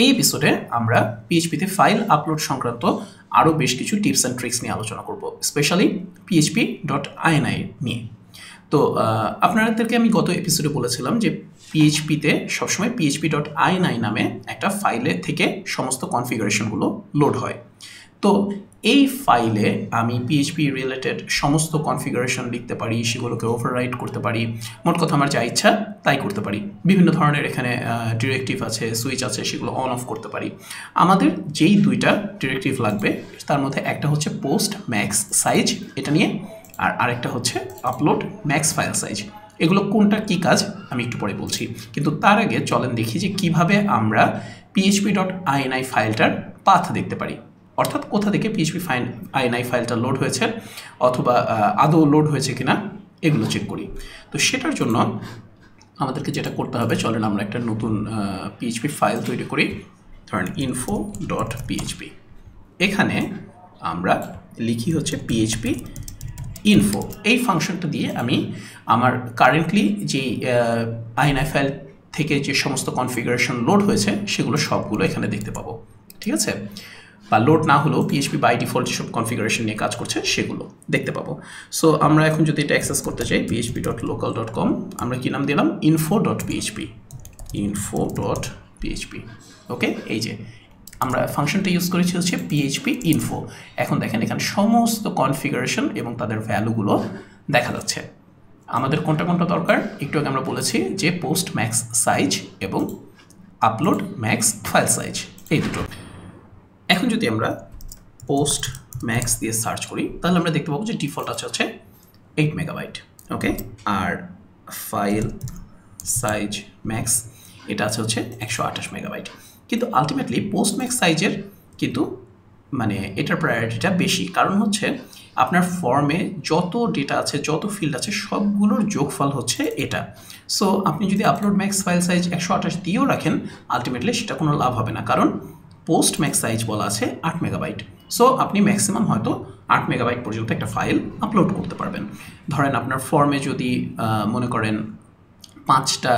এই এপিসোডে আমরা পিএইচপিতে ফাইল আপলোড সংক্রান্ত আরও বেশ কিছু টিপস অ্যান্ড ট্রিক্স নিয়ে আলোচনা করব, স্পেশালি php.ini নিয়ে। তো আপনাদেরকে আমি গত এপিসোডে বলেছিলাম যে পিএইচপিতে সবসময় php.ini নামে একটা ফাইলে থেকে সমস্ত কনফিগারেশনগুলো লোড হয়। তো এই ফাইলে আমি পিএইচপি রিলেটেড সমস্ত কনফিগারেশন লিখতে পারি, সেগুলোকে ওভাররাইট করতে পারি, মোট কথা আমার যা ইচ্ছা তাই করতে পারি। বিভিন্ন ধরনের এখানে ডিরেক্টিভ আছে, সুইচ আছে, সেগুলো অন অফ করতে পারি। আমাদের যেই দুইটা ডিরেক্টিভ লাগবে তার মধ্যে একটা হচ্ছে পোস্ট ম্যাক্স সাইজ, এটা নিয়ে, আর আরেকটা হচ্ছে আপলোড ম্যাক্স ফাইল সাইজ। এগুলো কোনটা কি কাজ আমি একটু পরে বলছি, কিন্তু তার আগে চলেন দেখি যে কিভাবে আমরা php.ini ফাইলটার পাথ দেখতে পারি, অর্থাৎ কোথা থেকে php.ini ফাইলটা লোড হয়েছে অথবা আদৌ লোড হয়েছে কিনা এগুলো চেক করি। তো সেটার জন্য আমাদেরকে যেটা করতে হবে, চলেন আমরা একটা নতুন PHP ফাইল তৈরি করি, ধরেন info.php। এখানে আমরা লিখি হচ্ছে php info। এই ফাংশনটা দিয়ে আমি আমার কারেন্টলি যে ini ফাইল থেকে যে সমস্ত কনফিগারেশন লোড হয়েছে সেগুলো সবগুলো এখানে দেখতে পাবো, ঠিক আছে? বা লোড না হলেও পিএইচপি বাই ডিফল্ট যেসব কনফিগারেশন নিয়ে কাজ করছে সেগুলো দেখতে পাবো। সো আমরা এখন যদি এটা অ্যাক্সেস করতে চাই php.local.com, আমরা কি নাম দিলাম? info.php। ওকে, এই যে আমরা ফাংশনটা ইউজ করেছি হচ্ছে php info। এখন দেখেন এখানে সমস্ত কনফিগারেশন এবং তাদের ভ্যালুগুলো দেখা যাচ্ছে। আমাদের কোনটা কোনটা দরকার একটু আগে আমরা বলেছি যে পোস্ট ম্যাক্স সাইজ এবং আপলোড ম্যাক্স ফাইল সাইজ, এই দুটো। এখন যদি আমরা পোস্ট ম্যাক্স দিয়ে সার্চ করি তাহলে আমরা দেখতে পাবো যে ডিফল্ট আছে হচ্ছে 8 মেগাবাইট, ওকে, আর ফাইল সাইজ ম্যাক্স এটা আছে হচ্ছে 128 মেগাবাইট। কিন্তু আলটিমেটলি পোস্ট ম্যাক্স সাইজের কিন্তু মানে এটার প্রায়োরিটিটা বেশি, কারণ হচ্ছে আপনার ফর্মে যত ডেটা আছে, যত ফিল্ড আছে, সবগুলোর যোগফল হচ্ছে এটা। সো আপনি যদি আপলোড ম্যাক্স ফাইল সাইজ 128 দিয়েও রাখেন, আলটিমেটলি সেটা কোনো লাভ হবে না, কারণ পোস্ট ম্যাক্স সাইজ বলা আছে 8 মেগাবাইট। সো আপনি ম্যাক্সিমাম হয়তো 8 মেগাবাইট পর্যন্ত একটা ফাইল আপলোড করতে পারবেন। ধরেন আপনার ফর্মে যদি মনে করেন 5টা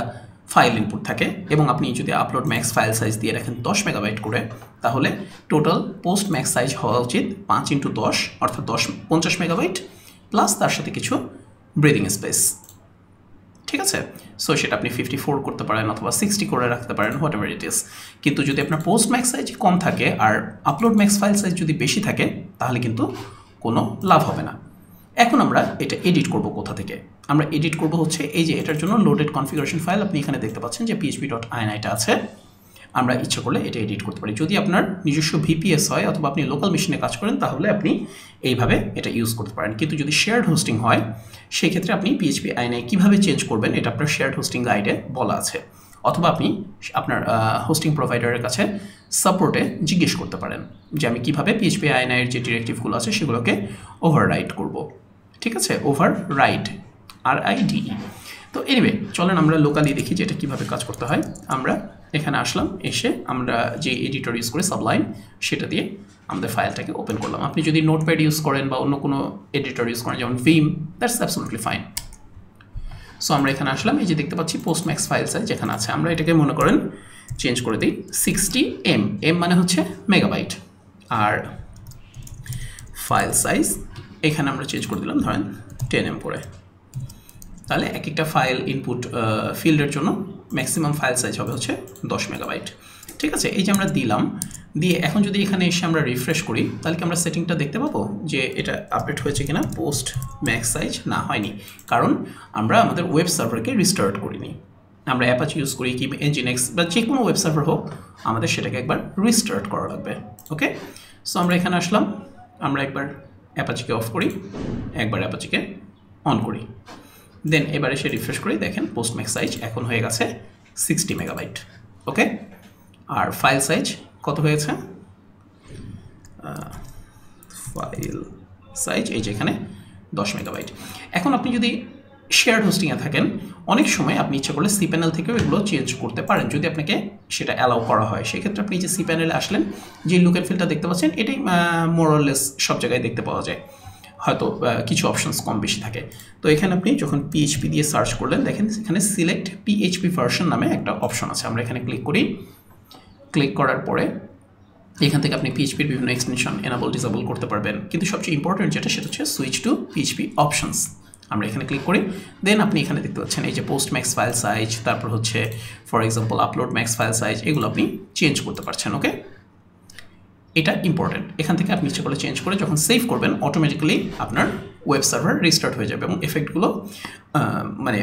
ফাইল ইনপুট থাকে এবং আপনি যদি আপলোড ম্যাক্স ফাইল সাইজ দিয়ে রাখেন 10 মেগাবাইট করে, তাহলে টোটাল পোস্ট ম্যাক্স সাইজ হওয়া উচিত 5 × 10 অর্থাৎ 50 মেগাবাইট প্লাস তার সাথে কিছু ব্রিদিং স্পেস, ঠিক আছে? সো সেটা আপনি 54 করতে পারেন অথবা 60 করে রাখতে পারেন, হোয়াট এভার ইট ইজ। কিন্তু যদি আপনার পোস্ট ম্যাক্স সাইজ কম থাকে আর আপলোড ম্যাক্স ফাইল সাইজ যদি বেশি থাকে, তাহলে কিন্তু কোনো লাভ হবে না। এখন আমরা এটা এডিট করব কোথা থেকে? আমরা এডিট করব হচ্ছে এই যে এটার জন্য লোডেড কনফিগারেশন ফাইল আপনি এখানে দেখতে পাচ্ছেন যে php.ini টা আছে। আমরা ইচ্ছা করলে এটা এডিট করতে পারি। যদি আপনার নিজস্ব ভিপিএস হয় অথবা আপনি লোকাল মেশিনে কাজ করেন, তাহলে আপনি এইভাবে এটা ইউজ করতে পারেন। কিন্তু যদি শেয়ার্ড হোস্টিং হয়, সেই ক্ষেত্রে আপনি php.ini কীভাবে চেঞ্জ করবেন এটা আপনার শেয়ার্ড হোস্টিং গাইডে বলা আছে, অথবা আপনি আপনার হোস্টিং প্রোভাইডারের কাছে সাপোর্টে জিজ্ঞেস করতে পারেন যে আমি কীভাবে php.ini এর যে ডিরেক্টিভগুলো আছে সেগুলোকে ওভাররাইট করব, ঠিক আছে? Overwrite, RIDE। তো এনিওয়ে চলেন আমরা লোকালি দেখি যে এটা কীভাবে কাজ করতে হয়। আমরা এখানে আসলাম, এসে আমরা যে এডিটর ইউজ করি সাবলাইম, সেটা দিয়ে আমাদের ফাইলটাকে ওপেন করলাম। আপনি যদি নোটপ্যাড ইউজ করেন বা অন্য কোনো এডিটর ইউজ করেন যেমন ভিম, দ্যাটস অ্যাবসলিউটলি ফাইন। সো আমরা এখানে আসলাম, এই যে দেখতে পাচ্ছি পোস্ট ম্যাক্স ফাইল সাইজ যেখানে আছে, আমরা এটাকে মনে করেন চেঞ্জ করে দিই 60 M মানে হচ্ছে মেগাবাইট, আর ফাইল সাইজ এখানে আমরা চেঞ্জ করে দিলাম ধরেন 10 M করে। তাহলে এক একটা ফাইল ইনপুট ফিল্ডের জন্য ম্যাক্সিমাম ফাইল সাইজ হবে হচ্ছে 10 মেগাবাইট, ঠিক আছে? এই যে আমরা দিলাম, দিয়ে এখন যদি এখানে এসে আমরা রিফ্রেশ করি, তাহলে কি আমরা সেটিংটা দেখতে পাবো যে এটা আপডেট হয়েছে কিনা? পোস্ট ম্যাক্স সাইজ না, হয়নি, কারণ আমরা আমাদের ওয়েব সার্ভারকে রিস্টার্ট করিনি। আমরা অ্যাপাচি ইউজ করি কি Nginx বা যে কোনো ওয়েব সার্ভার হোক, আমাদের সেটাকে একবার রিস্টার্ট করা লাগবে, ওকে? সো আমরা এখানে আসলাম, আমরা একবার অ্যাপাচিকে অফ করি, একবার অ্যাপাচিকে অন করি, দেন এবার এসে রিফ্রেশ করি, দেখেন পোস্ট ম্যাক্স সাইজ এখন হয়ে গেছে 60 মেগাবাইট, ওকে? আর ফাইল সাইজ কত হয়েছে? ফাইল সাইজ এই যে এখানে 10 মেগাবাইট। এখন আপনি যদি শেয়ার্ড হোস্টিংয়ে থাকেন, অনেক সময় আপনি ইচ্ছা করলে cPanel থেকেও এগুলো চেঞ্জ করতে পারেন, যদি আপনাকে সেটা অ্যালাউ করা হয়। সেক্ষেত্রে আপনি যে cPanel আসলেন, যে লুক অ্যান্ড ফিলটা দেখতে পাচ্ছেন, এটাই মোরলেস সব জায়গায় দেখতে পাওয়া যায়, হয়তো কিছু অপশনস কম বেশি থাকে। তো এখানে আপনি যখন PHP দিয়ে সার্চ করলেন, দেখেন এখানে সিলেক্ট PHP ভার্সন নামে একটা অপশন আছে, আমরা এখানে ক্লিক করি, ক্লিক করার পরে এখান থেকে আপনি পিএইচপির বিভিন্ন এক্সটেনশন এনাবল ডিসেবল করতে পারবেন, কিন্তু সবচেয়ে ইম্পর্টেন্ট যেটা সেটা হচ্ছে সুইচ টু পিএইচপি অপশনস। আমরা এখানে ক্লিক করি, দেন আপনি এখানে দেখতে পাচ্ছেন এই যে পোস্ট ম্যাক্স ফাইল সাইজ, তারপর হচ্ছে for example upload max file size, এগুলো আপনি চেঞ্জ করতে পারছেন। ওকে, এটা ইম্পর্টেন্ট। এখান থেকে আপনি ইচ্ছে করে চেঞ্জ করে যখন সেভ করবেন অটোমেটিক্যালি আপনার ওয়েব সার্ভার রিস্টার্ট হয়ে যাবে এবং এফেক্টগুলো মানে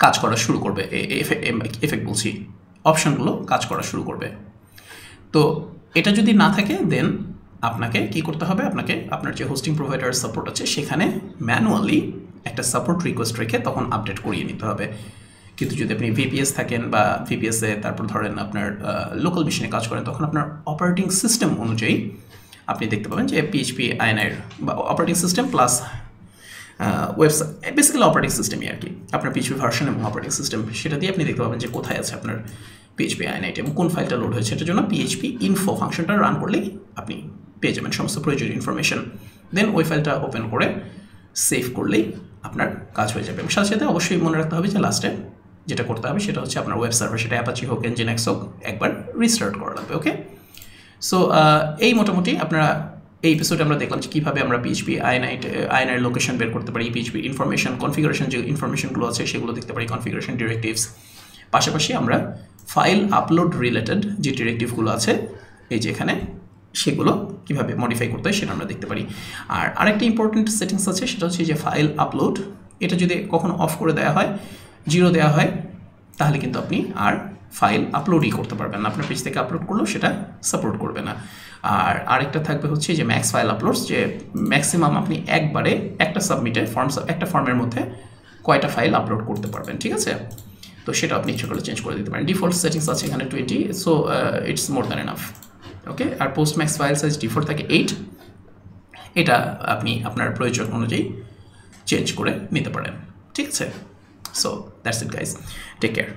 কাজ করা শুরু করবে। এফেক্ট বলছি, অপশনগুলো কাজ করা শুরু করবে। তো এটা যদি না থাকে দেন আপনাকে কি করতে হবে, আপনাকে আপনার যে হোস্টিং প্রোভাইডার সাপোর্ট আছে সেখানে ম্যানুয়ালি একটা সাপোর্ট রিকোয়েস্ট রেখে তখন আপডেট করিয়ে নিতে হবে। কিন্তু যদি আপনি ভিপিএস থাকেন বা ভিপিএসে তারপর ধরেন আপনার লোকাল মেশিনে কাজ করেন, তখন আপনার অপারেটিং সিস্টেম অনুযায়ী আপনি দেখতে পাবেন যে পিএইচপি আইএনআইয়ের বা operating system plus website, basically operating সিস্টেমই আর কি, আপনার পিএইচপি ভার্সন এবং অপারেটিং সিস্টেম, সেটা দিয়ে আপনি দেখতে পাবেন যে কোথায় আছে আপনার পিএইচপি আইএনআইটি এবং কোন ফাইলটা লোড হয়েছে। এটার জন্য পিএইচপি ইনফো ফাংশনটা রান করলেই আপনি পেয়ে যাবেন সমস্ত প্রয়োজনীয় ইনফরমেশন। দেন ওই ফাইলটা ওপেন করে সেভ করলেই আপনার কাজ হয়ে যাবে। এবং সাথে সাথে অবশ্যই মনে রাখতে হবে যে লাস্টে যেটা করতে হবে সেটা হচ্ছে আপনার ওয়েব সার্ভার, সেটা অ্যাপাচি হোক এনজিনএক্স হোক, একবার রিস্টার্ট করা লাগবে। ওকে, সো এই মোটামুটি আপনারা এই এপিসোডে আমরা দেখলাম যে কীভাবে আমরা পিএইচপি আইএনআই লোকেশন বের করতে পারি, পিএইচপি ইনফরমেশন কনফিগারেশন যে ইনফরমেশনগুলো আছে সেগুলো দেখতে পারি, কনফিগারেশন ডিরেক্টিভস। পাশাপাশি আমরা ফাইল আপলোড রিলেটেড যে ডিরেক্টিভগুলো আছে এই যে এখানে, সেগুলো কীভাবে মডিফাই করতে হয় সেটা আমরা দেখতে পারি। আর আরেকটি ইম্পর্টেন্ট সেটিংস আছে, সেটা হচ্ছে যে ফাইল আপলোড, এটা যদি কখনো অফ করে দেওয়া হয়, 0 দেওয়া হয়, তাহলে কিন্তু আপনি আর ফাইল আপলোডই করতে পারবেন না, আপনার পেজ থেকে আপলোড করলেও সেটা সাপোর্ট করবে না। আর আরেকটা থাকবে হচ্ছে যে ম্যাক্স ফাইল আপলোডস, যে ম্যাক্সিমাম আপনি একবারে একটা সাবমিটে একটা ফর্মের মধ্যে কয়টা ফাইল আপলোড করতে পারবেন, ঠিক আছে? তো সেটা আপনি ইচ্ছে করলে চেঞ্জ করে দিতে পারেন। ডিফল্ট সেটিংস আছে এখানে 20, so it's more than enough. Okay, আর post max file size default থাকে 8, এটা আপনি আপনার প্রয়োজন অনুযায়ী চেঞ্জ করে নিতে পারেন, ঠিক আছে? So that's it guys, take care.